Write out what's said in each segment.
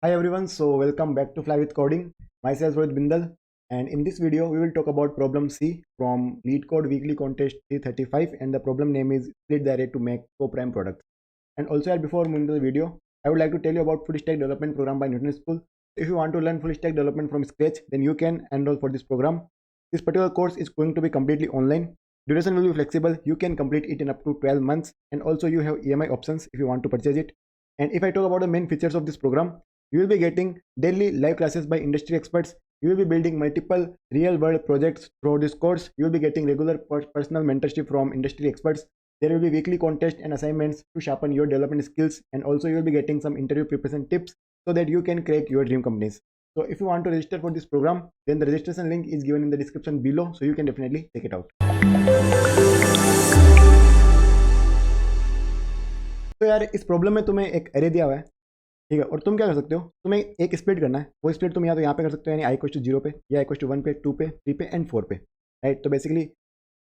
Hi everyone, so welcome back to Fly with Coding. Myself Rohit Bindal, and in this video we will talk about problem C from Lead Code Weekly Contest 335, and the problem name is split the array to make co-prime products. And also, before moving to the video, I would like to tell you about full stack development program by Newton School. If you want to learn full stack development from scratch, then you can enroll for this program. This particular course is going to be completely online. Duration will be flexible. You can complete it in up to 12 months, and also you have EMI options if you want to purchase it. And if I talk about the main features of this program, you will be getting daily live classes by industry experts. You will be building multiple real world projects throughout this course. You will be getting regular personal mentorship from industry experts. There will be weekly contests and assignments to sharpen your development skills, and also you will be getting some interview preparation tips so that you can crack your dream companies. So if you want to register for this program, then the registration link is given in the description below, so you can definitely check it out. तो यार इस problem में तुम्हें एक array दिया हुआ है, ठीक है, और तुम क्या कर सकते हो, तुम्हें एक स्प्लिट करना है। वो स्प्लिट तुम या तो यहाँ पे कर सकते हो, यानी आई इक्वल टू 0 पे, या इक्वल टू 1 पे, 2 पे, 3 पे एंड 4 पे, राइट। तो बेसिकली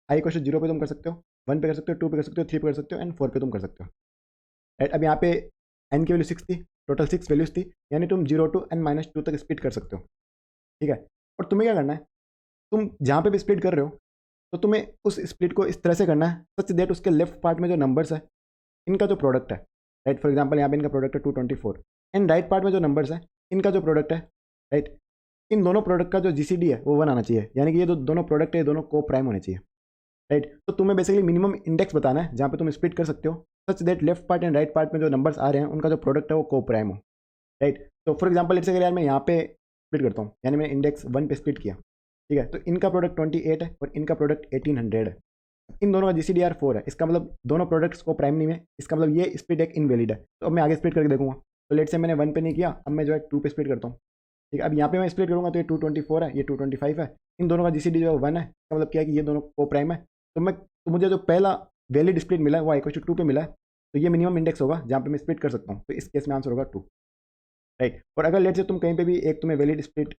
आई इक्वल टू 0 पे तुम कर सकते हो, 1 पे कर सकते हो, 2 पे कर सकते हो, 3 पे कर सकते हो एंड 4 पे तुम कर सकते हो, राइट। अब यहाँ पे एन की वैल्यू 6 थी, टोटल 6 वैल्यूज थी, यानी तुम 0 टू n-2 तक स्प्लिट कर सकते हो, ठीक है। और तुम्हें क्या करना है, तुम जहाँ पे भी स्प्लिट कर रहे हो तो तुम्हें उस स्प्लिट को इस तरह से करना है सच दैट उसके लेफ्ट पार्ट में जो नंबर्स है इनका जो प्रोडक्ट है, राइट। फॉर एग्जांपल यहाँ पे इनका प्रोडक्ट है 224, एंड राइट पार्ट में जो नंबर्स है इनका जो प्रोडक्ट है, राइट, इन दोनों प्रोडक्ट का जो जीसीडी है वो 1 आना चाहिए, यानी कि ये जो दोनों प्रोडक्ट है ये दोनों को प्राइम होने चाहिए, राइट। तो तुम्हें बेसिकली मिनिमम इंडेक्स बताना है जहाँ पे तुम स्प्लिट कर सकते हो such that left part and right part में जो नंबर्स आ रहे हैं उनका जो प्रोडक्ट है वो को प्राइम हो, राइट। तो फॉर एग्जाम्पल लेट्स से अगर यार मैं यहाँ पे स्प्लिट करता हूँ, यानी मैंने इंडेक्स 1 पे स्प्लिट किया, ठीक है, तो इनका प्रोडक्ट 28 है और इनका प्रोडक्ट 1800 है। इन दोनों का जीसीडीआर 4 है, इसका मतलब दोनों प्रोडक्ट्स को प्राइम नहीं है, इसका मतलब ये स्प्लिट एक इनवैलिड है। तो अब मैं आगे स्प्लिट करके देखूंगा, तो लेट से मैंने 1 पे नहीं किया, अब मैं जो है 2 पे स्प्लिट करता हूँ, ठीक है। अब यहाँ पे मैं स्प्लिट करूँगा तो ये 224 है, ये 225 है, इन दोनों का जीसीडी जो है 1 है, इसका मतलब क्या है कि ये दोनों को प्राइम है। तो मुझे जो पहला वैलिड स्प्लिट मिला है वो इक्वल टू 2 पे मिला है, तो ये मिनिमम इंडेक्स होगा जहाँ पे मैं स्प्लिट कर सकता हूँ, तो इस केस में आंसर होगा 2, राइट। और अगर लेट से तुम कहीं पे भी एक तुम्हें वैलिड स्प्लिट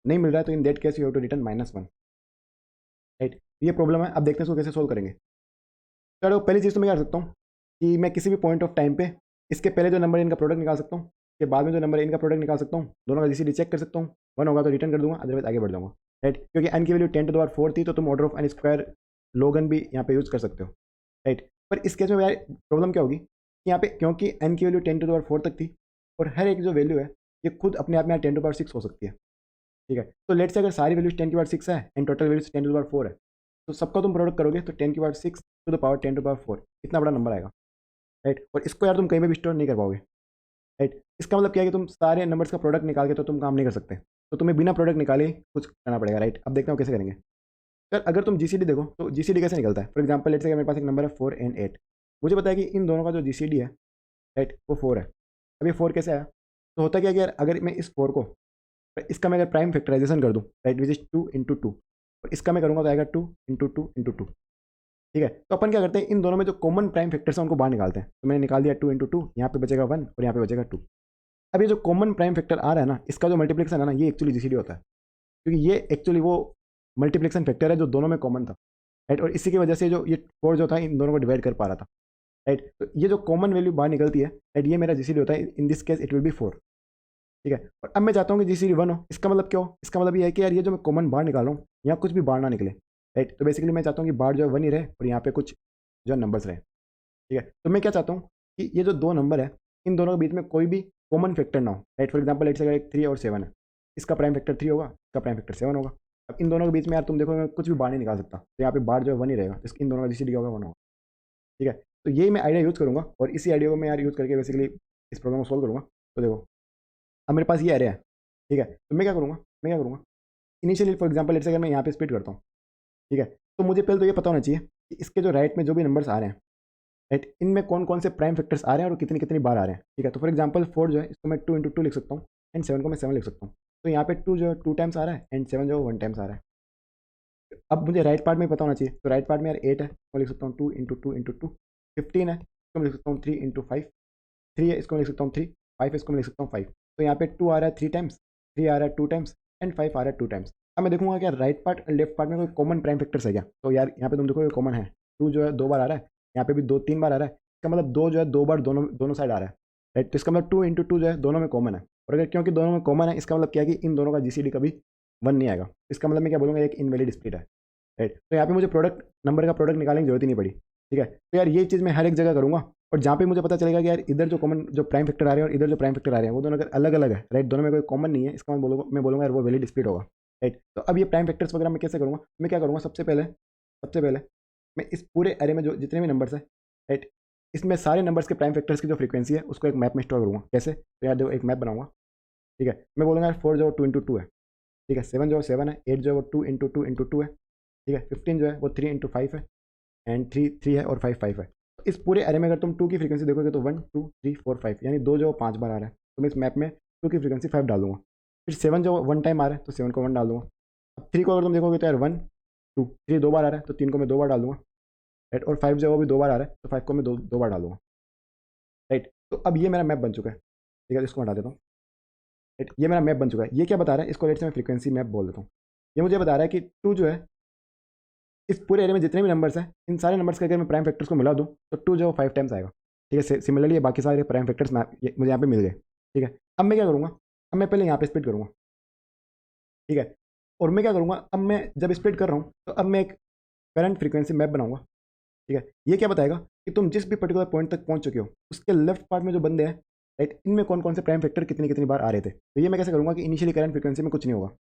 नहीं मिल रहा है तो in that case you have to return -1, right. ये प्रॉब्लम है। अब देखते हैं इसको कैसे सोल्व करेंगे। चलो पहली चीज़ तो मैं क्या कर सकता हूँ कि मैं किसी भी पॉइंट ऑफ टाइम पे इसके पहले जो नंबर है इनका प्रोडक्ट निकाल सकता हूँ, इसके बाद में जो नंबर है इनका प्रोडक्ट निकाल सकता हूँ, दोनों का जीसीडी चेक कर सकता हूँ, 1 होगा तो रिटर्न कर दूंगा, अदरवाइज आगे बढ़ जाऊंगा, राइट। क्योंकि एन की वैल्यू 10⁴ थी तो तुम ऑर्डर ऑफ एन स्क्वायर लोगन भी यहाँ पे यूज़ कर सकते हो, राइट। पर इस केस में यार प्रॉब्लम क्या होगी कि यहाँ पे क्योंकि एन की वैल्यू 10⁴ तक थी और हर एक जो वैल्यू है ये खुद अपने आप में 10⁻6 हो सकती है, ठीक है। तो लेट से अगर सारी वैल्यूज 10⁻6 है एंड टोटल वैल्यूज 10⁻4 है, तो सबका तुम प्रोडक्ट करोगे तो 10⁻6 टू द पावर 10⁻4 इतना बड़ा नंबर आएगा, राइट। और इसको यार तुम कहीं पे भी स्टोर नहीं कर पाओगे, राइट। इसका मतलब क्या है कि तुम सारे नंबर्स का प्रोडक्ट निकाल के तो तुम काम नहीं कर सकते, तो तुम्हें बिना प्रोडक्ट निकाले ही कुछ करना पड़ेगा, राइट। अब देखते हो कैसे करेंगे। सर अगर तुम जीसीडी देखो तो जीसीडी कैसे निकलता है। फॉर एग्जाम्पल लेट्स से मेरे पास एक नंबर है 4 एंड 8, मुझे पता है कि इन दोनों का जो जीसीडी है, राइट, वो 4 है। अब ये 4 कैसे आया, तो होता क्या कि यार अगर मैं इस 4 को इसका मैं अगर प्राइम फैक्टराइजेशन कर दूँ, राइट, विच इज 2 × 2, और इसका मैं करूँगा तो आएगा 2 × 2 × 2, ठीक है। तो अपन क्या करते हैं इन दोनों में जो कॉमन प्राइम फैक्टर्स हैं उनको बाहर निकालते हैं। तो मैंने निकाल दिया 2 × 2, यहाँ पे बचेगा 1 और यहाँ पे बचेगा 2। अब ये जो कॉमन प्राइम फैक्टर आ रहा है ना, इसका जो मल्टीप्लिकेशन है ना, ये एक्चुअली जीसीडी होता है, क्योंकि ये एक्चुअली वो मल्टीप्लिकेशन फैक्टर है जो दोनों में कॉमन था, राइट। और इसी की वजह से जो ये 4 जो था इन दोनों को डिवाइड कर पा रहा था, राइट। तो ये जो कॉमन वैल्यू बाहर निकलती है, राइट, ये मेरा जीसीडी होता है। In this case it will be 4, ठीक है। और अब मैं चाहता हूँ कि जीसीडी 1 हो। इसका मतलब क्या हो, इसका मतलब ये है कि यार ये जो मैं कॉमन बाहर निकाल रहा हूँ यहाँ कुछ भी बाहर ना निकले, राइट। तो बेसिकली मैं चाहता हूँ कि बाहर जो है 1 ही रहे और यहाँ पे कुछ जो नंबर्स रहे, ठीक है। तो मैं क्या चाहता हूँ कि ये जो दो नंबर है इन दोनों के बीच में कोई भी कॉमन फैक्टर ना हो, right. For example let's say अगर एक 3 और 7 है, इसका प्राइम फैक्टर 3 होगा, इसका प्राइम फैक्टर 7 होगा। अब इन दोनों के बीच में यार तुम देखो मैं कुछ भी बाहर नहीं निकाल सकता, तो यहाँ पे बाहर जो है 1 ही रहेगा, तो इन दोनों का जीसीडी होगा 1 होगा, ठीक है। तो यही मैं आइडिया यूज़ करूँगा और इसी आइडिया को मैं यार यूज़ करके बेसिकली इस प्रॉब्लम को सोल्व करूँगा। तो देखो अब मेरे पास ये एरे है, ठीक है। तो मैं क्या करूँगा initially for example let's say अगर मैं यहाँ पे स्प्लिट करता हूँ, ठीक है, तो मुझे पहले तो ये पता होना चाहिए कि इसके जो राइट में जो भी नंबर्स आ रहे हैं, राइट, इनमें कौन कौन से प्राइम फैक्टर्स आ रहे हैं और कितनी कितनी बार आ रहे हैं, ठीक है। तो फॉर एग्जाम्पल 4 जो है इसको मैं 2 × 2 लिख सकता हूँ एंड 7 को मैं 7 लिख सकता हूँ। तो यहाँ पे 2 जो है 2 टाइम्स आ रहा है एंड 7 जो है 1 टाइम्स आ रहा है। अब मुझे राइट पार्ट में पता होना चाहिए, तो राइट पार्ट में यार 8 है, इसको लिख सकता हूँ 2 × 2 × 2, 15 है, इसको मैं लिख सकता हूँ 3 × 5, 3 है, इसको मैं लिख सकता हूँ 3, 5 है, इसको मैं लिख सकता हूँ 5। तो यहाँ पे 2 आ रहा है 3 टाइम्स, 3 आ रहा है 2 टाइम्स एंड 5 आ रहा है 2 टाइम्स। अब मैं देखूंगा क्या राइट पार्ट और लेफ्ट पार्ट में कोई कॉमन प्राइम फैक्टर्स है क्या। तो यार यहाँ पे तुम देखो कॉमन है, 2 जो है 2 बार आ रहा है, यहाँ पे भी 2 3 बार आ रहा है, इसका मतलब 2 जो है 2 बार दोनों दोनों साइड आ रहा है, राइट। तो इसका मतलब 2 × 2 जो है दोनों में कॉमन है, और अगर क्योंकि दोनों में कॉमन है, इसका मतलब क्या है कि इन दोनों का जीसीडी कभी 1 नहीं आएगा। इसका मतलब मैं क्या बोलूँगा, एक इनवैलिड स्प्लिट है, राइट। तो यहाँ पे मुझे प्रोडक्ट नंबर का प्रोडक्ट निकालने की जरूरत ही नहीं पड़ी, ठीक है। तो यार ये चीज़ मैं हर एक जगह करूँगा, और जहाँ पे मुझे पता चलेगा कि यार इधर जो कॉमन जो प्राइम फैक्टर आ रहे हैं और इधर जो प्राइम फैक्टर आ रहे हैं वो दोनों अगर अलग अलग है, राइट, दोनों में कोई कॉमन नहीं है, इसका मैं बोलूँगा यार वो वैलिड स्प्लिट होगा, राइट। तो अब ये प्राइम फैक्टर्स वगैरह मैं कैसे करूँगा, मैं क्या करूँगा, सबसे पहले मैं इस पूरे अरे में जो जितने भी नंबर्स हैं, राइट, इसमें सारे नंबर्स के प्राइम फैक्टर्स की जो फ्रीक्वेंसी है उसको एक मैप में स्टोर करूँगा। कैसे, तो यार देखो एक मैप बनाऊंगा, ठीक है। मैं बोलूँगा यार 4 जो 2 इंटू 2 है, ठीक है। 7 जो 7 है, 8 जो है वो 2 इंटू 2 इंटू 2 है, ठीक है। 15 जो है वो 3 इंटू 5 है, एंड 3 है और 5 है। तो इस पूरे अरे में अगर तुम 2 की फ्रीक्वेंसी देखोगे तो 1 2 3 4 5 यानी 2 जो 5 बार आ रहा है, तो मैं इस मैप में 2 की फ्रीक्वेंसी 5 डाल दूंगा। फिर 7 जो 1 टाइम आ रहा है तो 7 को 1 डाल दूंगा। अब 3 को अगर तुम देखोगे तो यार 1 2 3 2 बार आ रहा है तो 3 को मैं 2 बार डाल दूंगा, राइट। और 5 जो है वो भी 2 बार आ रहा है तो 5 को मैं दो बार डाल दूंगा, राइट। तो अब ये मेरा मैप बन चुका है, ठीक है। इसको हटा देता हूँ, राइट। ये मेरा मैप बन चुका है। ये क्या बता रहा है, इसको लेट से मैं फ्रीक्वेंसी मैप बोल देता हूँ। ये मुझे बता रहा है कि 2 जो है इस पूरे एरिया में जितने भी नंबर्स हैं, इन सारे नंबर्स के अगर मैं प्राइम फैक्टर्स को मिला दूँ तो 2 जो 5 टाइम्स आएगा, ठीक है। सिमिलरली ये बाकी सारे प्राइम फैक्टर्स मुझे यहाँ पे मिल गए, ठीक है। अब मैं क्या करूँगा, अब मैं पहले यहाँ पे स्प्लिट करूँगा, ठीक है। और मैं क्या करूँगा, अब मैं जब स्प्लिट कर रहा हूँ तो अब मैं एक करंट फ्रीक्वेंसी मैप बनाऊंगा, ठीक है। ये क्या बताएगा कि तुम जिस भी पर्टिकुलर पॉइंट तक पहुंच चुके हो उसके लेफ्ट पार्ट में जो बंदे हैं, राइट, इनमें कौन कौन से प्राइम फैक्टर कितनी कितनी बार आ रहे थे। तो ये मैं कैसे करूँगा कि इनिशियली करंट फ्रीक्वेंसी में कुछ नहीं होगा।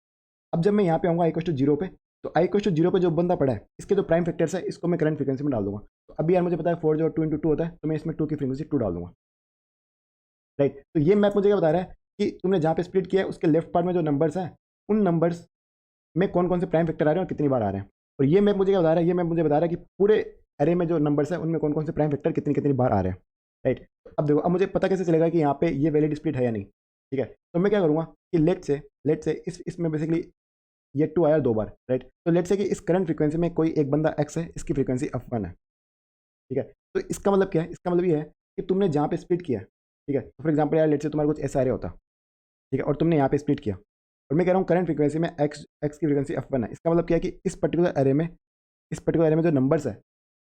अब जब मैं यहाँ पे आऊँगा आई टू जीरो पे, तो आई टू जीरो पे जो बंदा पड़ा है इसके जो प्राइम फैक्टर्स है इसको मैं करंट फ्रीक्वेंसी में डाल दूंगा। तो अभी यार मुझे पता है 4 जो 2 इंटू 2 होता है, तो मैं इसमें 2 की फ्रीक्वेंसी 2 डाल दूंगा, राइट। तो ये मैप मुझे क्या बता रहा है कि तुमने जहाँ पे स्प्लिट किया है उसके लेफ्ट पार्ट में जो नंबर्स हैं उन नंबर्स में कौन कौन से प्राइम फैक्टर आ रहे हैं और कितनी बार आ रहे हैं। और ये मैप मुझे क्या बता रहा है, ये मैप मुझे बता रहा है कि पूरे अरे में जो नंबर्स है उनमें कौन कौन से प्राइम फैक्टर कितनी कितनी बार आ रहे हैं, राइट। अब देखो, अब मुझे पता कैसे चलेगा कि यहाँ पे ये वैलिड स्प्लिट है या नहीं, ठीक है। तो मैं क्या करूँगा कि लेट से इसमें बेसिकली ये 2 आया 2 बार, राइट। तो लेट से कि इस करंट फ्रीक्वेंसी में कोई एक बंदा एक्स है, इसकी फ्रीक्वेंसी f1 है, ठीक है। तो इसका मतलब क्या है, इसका मतलब ये है कि तुमने जहाँ पे स्प्लिट किया, ठीक है। तो फॉर एग्जाम्पल यार लेट से तुम्हारा कुछ ऐसा एरे होता, ठीक है, और तुमने यहाँ पे स्प्लिट किया, और मैं कह रहा हूँ करंट फ्रीक्वेंसी में एक्स की फ्रीक्वेंसी f1 है। इसका मतलब क्या है कि इस पर्टिकुलर एरे में जो नंबर्स है,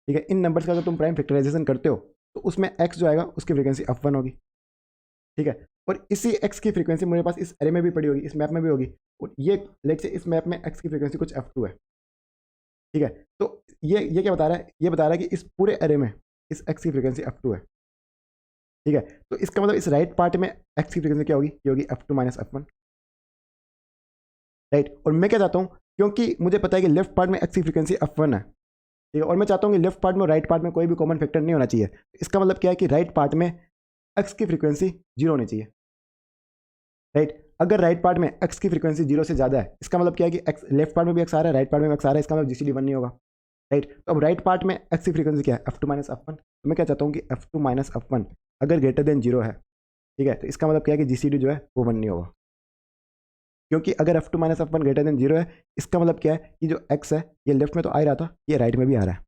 ठीक है, इन नंबर्स का अगर तुम प्राइम फैक्टराइजेशन करते हो तो उसमें x जो आएगा उसकी फ्रीक्वेंसी f1 होगी, ठीक है। और इसी x की फ्रीक्वेंसी मेरे पास इस एरे में भी पड़ी होगी, इस मैप में भी होगी, और ये लेट से इस मैप में x की फ्रीक्वेंसी कुछ f2 है, ठीक है। तो ये क्या बता रहा है, ये बता रहा है कि इस पूरे एरे में इस x की फ्रीक्वेंसी f2 है, ठीक है। तो इसका मतलब इस राइट पार्ट में x की फ्रीक्वेंसी क्या होगी, ये होगी f2 माइनस f1, राइट। और मैं क्या चाहता हूँ, क्योंकि मुझे पता है कि लेफ्ट पार्ट में x की फ्रीक्वेंसी f1 है, ठीक है, और मैं चाहता हूँ कि लेफ्ट पार्ट में और राइट पार्ट में कोई भी कॉमन फैक्टर नहीं होना चाहिए। इसका मतलब क्या है कि राइट पार्ट में x की फ्रीक्वेंसी 0 होनी चाहिए, राइट। अगर राइट पार्ट में x की फ्रीक्वेंसी 0 से ज़्यादा है, इसका मतलब क्या है कि x लेफ्ट पार्ट में भी x आ रहा है, राइट पार्ट में भी x आ रहा है, इसका मतलब जीसीडी 1 नहीं होगा, राइट। तो अब राइट पार्ट में x की फ्रीक्वेंसी क्या है, f2 माइनस f1। तो मैं क्या चाहता हूँ कि f2 माइनस f1 अगर ग्रेटर देन 0 है, ठीक है, तो इसका मतलब क्या है कि जीसीडी जो है वो 1 नहीं होगा, क्योंकि अगर f2 minus f1 greater than 0 है, इसका मतलब क्या है कि जो x है ये लेफ्ट में तो आ ही रहा था, ये राइट में भी आ रहा है,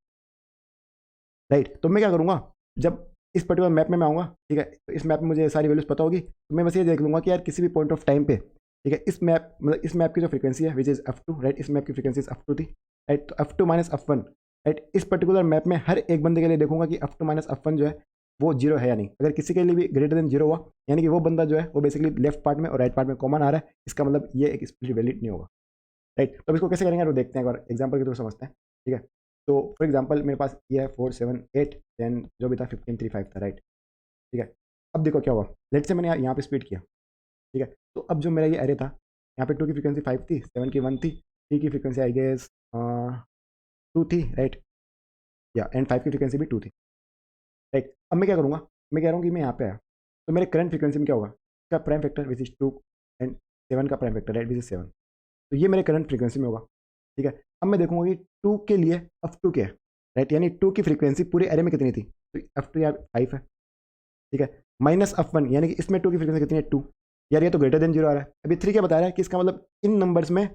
राइट। तो मैं क्या करूँगा, जब इस पर्टिकुलर मैप में मैं आऊँगा, ठीक है, तो इस मैप में मुझे सारी वैल्यूज पता होगी, तो मैं बस ये देख लूँगा कि यार किसी भी पॉइंट ऑफ टाइम पे, ठीक है, इस मैप की जो फ्रीक्वेंसी है विच इज़ f2, राइट, इस मैप की फ्रीक्वेंसी f2 थी, राइट। तो f2 माइनस f1, राइट, इस पर्टिकुलर मैप में हर एक बंदे के लिए देखूंगा कि f2 माइनस f1 जो है वो 0 है या नहीं। अगर किसी के लिए भी ग्रेटर देन 0 हुआ, यानी कि वो बंदा जो है वो बेसिकली लेफ्ट पार्ट में और राइट पार्ट में कॉमन आ रहा है, इसका मतलब ये एक स्प्लिट वैलिड नहीं होगा, राइट। तो अब इसको कैसे करेंगे वो देखते हैं, एक बार एग्जाम्पल के थ्रू समझते हैं, ठीक है। तो फॉर एग्जाम्पल मेरे पास ये है 4 7 8 देन जो भी था 15 3 5 था, राइट, ठीक है। अब देखो क्या हुआ, लेट से मैंने यहाँ पे स्प्लिट किया, ठीक है। तो अब जो मेरा ये एरे था, यहाँ पे 2 की फ्रीक्वेंसी 5 थी, 7 की 1 थी, 3 की फ्रीक्वेंसी आई गेस 2 थी, राइट, या एंड 5 की फ्रीक्वेंसी भी 2 थी, राइट। अब मैं क्या करूँगा, मैं कह रहा हूँ कि मैं यहाँ पे आया तो मेरे करंट फ्रीक्वेंसी में क्या होगा, इसका prime factor which is 2 and 7 का prime factor, right, which is 7। तो ये मेरे करंट फ्रीक्वेंसी में होगा, ठीक है। अब मैं देखूंगा कि 2 के लिए f2 क्या है, राइट, यानी 2 की फ्रीक्वेंसी पूरे एरे में कितनी थी, तो f2 यार 5 है, ठीक है, माइनस f1 यानी कि इसमें 2 की फ्रीक्वेंसी कितनी है 2, यार ये तो ग्रेटर देन 0 आ रहा है। अभी 3 क्या बता रहा है कि इसका मतलब इन नंबर्स में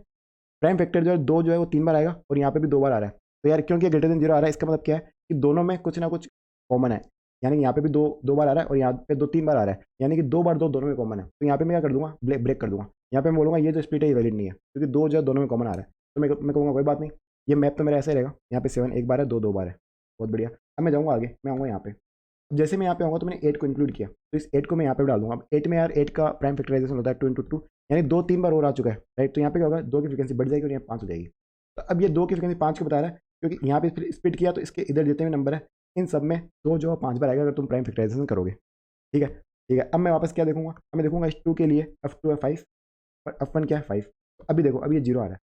प्राइम फैक्टर जो है 2 जो है वो 3 बार आएगा और यहाँ पे भी 2 बार आ रहा है। तो यार क्योंकि ग्रेटर देन 0 आ रहा है, इसका मतलब क्या है कि दोनों में कुछ ना कुछ कॉमन है, यानी कि यहाँ पे भी दो बार आ रहा है और यहाँ पे 3 बार आ रहा है, यानी कि 2 बार 2 दोनों में कॉमन है। तो यहाँ पे मैं क्या कर दूंगा, ब्रेक कर दूंगा, यहाँ पे मैं बोलूँगा ये जो स्प्लिट है ये वैलिड नहीं है, क्योंकि 2 जो है दोनों में कॉमन आ रहा है। तो मैं कहूँगा कोई बात नहीं, ये मैप तो मेरा ऐसा ही रहेगा, यहाँ पे 7 एक बार है, 2 2 बार है, बहुत बढ़िया। अब मैं जाऊँगा आगे, मैं आऊँगा यहाँ पे, जैसे मैं यहाँ पे आऊँगा तो मैंने 8 को इंक्लूड किया, तो इस 8 को मैं यहाँ पे डाल दूंगा। अब 8 में यार 8 का प्राइम फैक्टराइजेशन होता है 2 इंटू 2, यानी 2-3 बार और आ चुका है, राइट। तो यहाँ पे क्या होगा, 2 की फ्रिक्वेंसी बढ़ जाएगी और यहाँ 5 हो जाएगी। तो अब ये 2 की फ्रिक्वेंसी 5 को बता रहा है, क्योंकि यहाँ पे फिर स्प्लिट किया तो इसके इधर जितने भी नंबर है इन सब में 2 जो 5 बार आएगा अगर तुम प्राइम फैक्टराइजेशन करोगे, ठीक है। ठीक है, अब मैं वापस क्या देखूंगा, अब मैं देखूंगा इस 2 के लिए F2 है 5 और F1 क्या है 5। तो अभी देखो, अब ये 0 आ रहा है।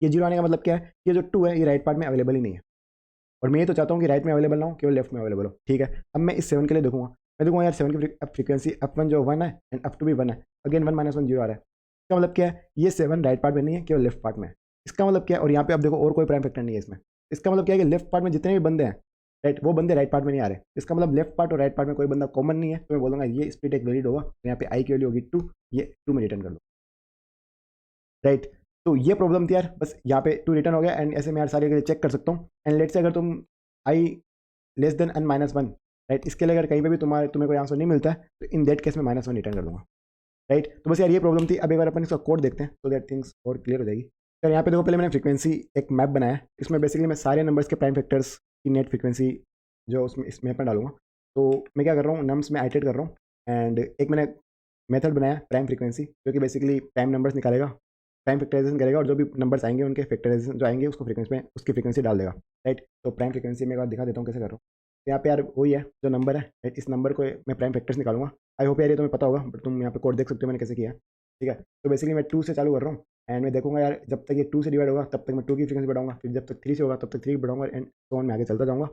ये 0 आने का मतलब क्या है, ये जो 2 है ये राइट पार्ट में अवेलेबल ही नहीं है, और मैं ये तो चाहता हूँ कि राइट में अवेलेबल ना हो, केवल लेफ्ट में अवेलेबल हो, ठीक है। अब मैं इस 7 के लिए देखूंगा, मैं देखूंगा यार 7 की फ्रीक्वेंसी F1 जो 1 है एंड F2 भी 1 है, अगेन 1 -1 0 आ रहा है। इसका मतलब क्या है, ये 7 राइट पार्ट में नहीं है, केवल लेफ्ट पार्ट में है। इसका मतलब क्या है, और यहाँ पे अब देखो और कोई प्राइम फैक्टर नहीं है इसमें। इसका मतलब क्या है कि लेफ्ट पार्ट में जितने भी बंदे हैं, राइट, वो बंदे राइट पार्ट में नहीं आ रहे। इसका मतलब लेफ्ट पार्ट और राइट पार्ट में कोई बंदा कॉमन नहीं है, तो मैं बोलूँगा ये स्प्लिट एक वैलिड होगा। तो यहाँ पे आई की वैल्यू होगी 2, ये 2 में रिटर्न कर दो, राइट। तो ये प्रॉब्लम थी यार, बस यहाँ पे 2 रिटर्न हो गया एंड ऐसे मैं यार सारे चेक कर सकता हूँ। एंड लेट से अगर तुम आई लेस देन n -1, राइट, इसके लिए अगर कहीं पे भी तुम्हें कोई आंसर नहीं मिलता है तो इन दैट केस में -1 रिटर्न कर दूंगा, राइट। तो बस यार ये प्रॉब्लम थी। अब एक बार अपन इसका कोड देखते हैं तो दैट थिंग्स और क्लियर हो जाएगी। यार यहाँ पे देखो, पहले मैंने फ्रीक्वेंसी एक मैप बनाया है, इसमें बेसिकली मैं सारे नंबर्स के प्राइम फैक्टर्स की नेट फ्रीक्वेंसी जो उसमें इस मैप में डालूंगा। तो मैं क्या कर रहा हूँ, नम्स में आइटरेट कर रहा हूँ एंड एक मैंने मेथड बनाया प्राइम फ्रीक्वेंसी, जो कि बेसिकली प्राइम नंबर्स निकालेगा, प्राइम फैक्टराइजेशन करेगा और जो भी नंबर्स आएंगे उनके फैक्टराइजेशन जो आएंगे उसको फ्रीक्वेंसी में उसकी फ्रीक्वेंसी डाल देगा, राइट। तो प्राइम फ्रीक्वेंसी मैं एक बार दिखा देता हूँ कैसे कर रहा हूँ। तो यहाँ पे यार वही है जो नंबर है, राइट, इस नंबर को मैं प्राइम फैक्टर्स निकालूंगा। आई होप यार ये तुम्हें पता होगा, बट तुम यहाँ पे कोड देख सकते हो मैंने कैसे किया है, ठीक है। तो बेसिकली मैं 2 से चालू कर रहा हूँ एंड मैं देखूंगा यार जब तक ये 2 से डिवाइड होगा तब तक मैं 2 की फ्रीक्वेंसी बढ़ाऊंगा, फिर जब तक 3 से होगा तब तक 3 बढ़ाऊंगा एंड सो ऑन में आगे चलता जाऊंगा।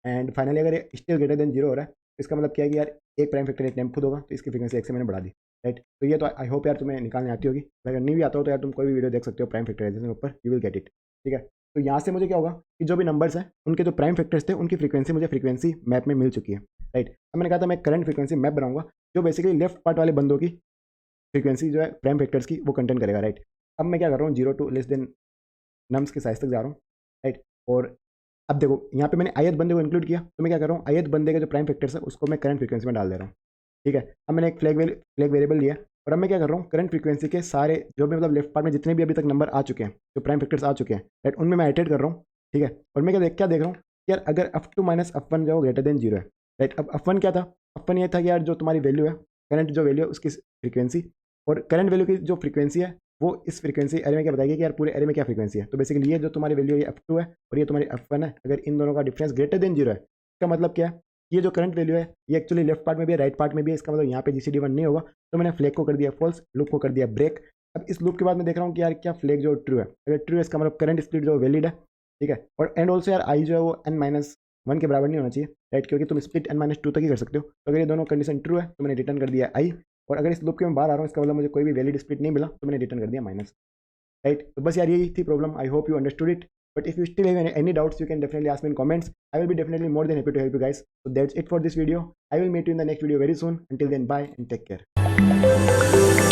एंड फाइनली अगर ये स्टिल ग्रेटर देन 0 हो रहा है तो इसका मतलब क्या है कि यार एक प्राइम फैक्टर एक टाइम खुद होगा, तो इसकी फ्रीक्वेंसी 1 से मैंने बढ़ा दी, राइट। तो ये तो आई होप यार तुम्हें निकालने आती होगी। अगर नहीं भी आता हो तो यार तुम कोई भी वीडियो देख सकते हो प्राइम फैक्टराइजेशन के ऊपर, यू विल गेट इट, ठीक है। तो यहाँ से मुझे क्या होगा कि जो भी नंबर्स हैं उनके जो प्राइम फैक्टर्स थे उनकी फ्रीक्वेंसी मुझे फ्रीक्वेंसी मैप में मिल चुकी है, राइट। अब मैंने कहा था मैं करंट फ्रीक्वेंसी मैप बनाऊंगा जो बेसिकली लेफ्ट पार्ट वाले बंदों की फ्रीक्वेंसी जो है प्राइम फैक्टर्स की वो कंटेंट करेगा, राइट। अब मैं क्या कर रहा हूँ, 0 टू लेस देन नम्स के साइज तक जा रहा हूँ, राइट। और अब देखो यहाँ पे मैंने ith बंदे को इंक्लूड किया, तो मैं क्या कर रहा हूँ, ith बंदे के जो प्राइम फैक्टर्स है उसको मैं करंट फ्रीक्वेंसी में डाल दे रहा हूँ, ठीक है। अब मैंने एक फ्लैग वेरिएबल लिया और अब मैं क्या कर रहा हूँ, करंट फ्रीक्वेंसी के सारे जो भी मतलब लेफ्ट पार्ट में जितने भी अभी तक नंबर आ चुके हैं, जो प्राइम फैक्टर्स आ चुके हैं, राइट, उनमें मैं आइटरेट कर रहा हूँ, ठीक है। और मैं क्या देख रहा हूँ यार, अगर F2 - F1 जो ग्रेटर देन 0 है, राइट। अब F1 क्या था, F1 ये था कि यार जो तुम्हारी वैल्यू है, करंट जो वैल्यू है उसकी फ्रीक्वेंसी, और करंट वैल्यू की जो फ्रीक्वेंसी है वो इस फ्रीक्वेंसी एरे में क्या बताएगी कि यार पूरे एरे में क्या फ्रीक्वेंसी है। तो बेसिकली ये जो तुम्हारी वैल्यू है F2 है और ये तुम्हारी F1 है, अगर इन दोनों का डिफरेंस ग्रेटर देन 0 है, इसका मतलब क्या है, ये जो करंट वैल्यू है ये एक्चुअली लेफ्ट पार्ट में भी है राइट पार्ट में भी है, इसका मतलब यहाँ पे GCD 1 नहीं होगा। तो मैंने फ्लैग को कर दिया फॉल्स, लूप को कर दिया ब्रेक। अब इस लूप के बाद मैं देख रहा हूँ कि यार क्या फ्लैग जो ट्रू है, अगर ट्रू है इसका मतलब करंट स्प्लिट जो वैलिड है, ठीक है। और एंड ऑल्सो यार आई जो है वो n-1 के बराबर नहीं होना चाहिए, राइट, क्योंकि तुम स्प्लिट n-2 तक ही कर सकते हो। तो अगर ये दोनों कंडीशन ट्रू है तो मैंने रिटर्न कर दिया आई, और अगर इस लूप के मैं बाहर आ रहा हूँ इसका मतलब मुझे कोई भी वैलिड स्प्लिट नहीं मिला तो मैंने रिटर्न कर दिया माइनस, राइट। तो बस यार यही थी problem. I hope you understood it, but if you still have any doubts you can definitely ask me in comments. I will be definitely more than happy to help you guys. So that's it for this video. I will meet you in the next video very soon. Until then, bye and take care.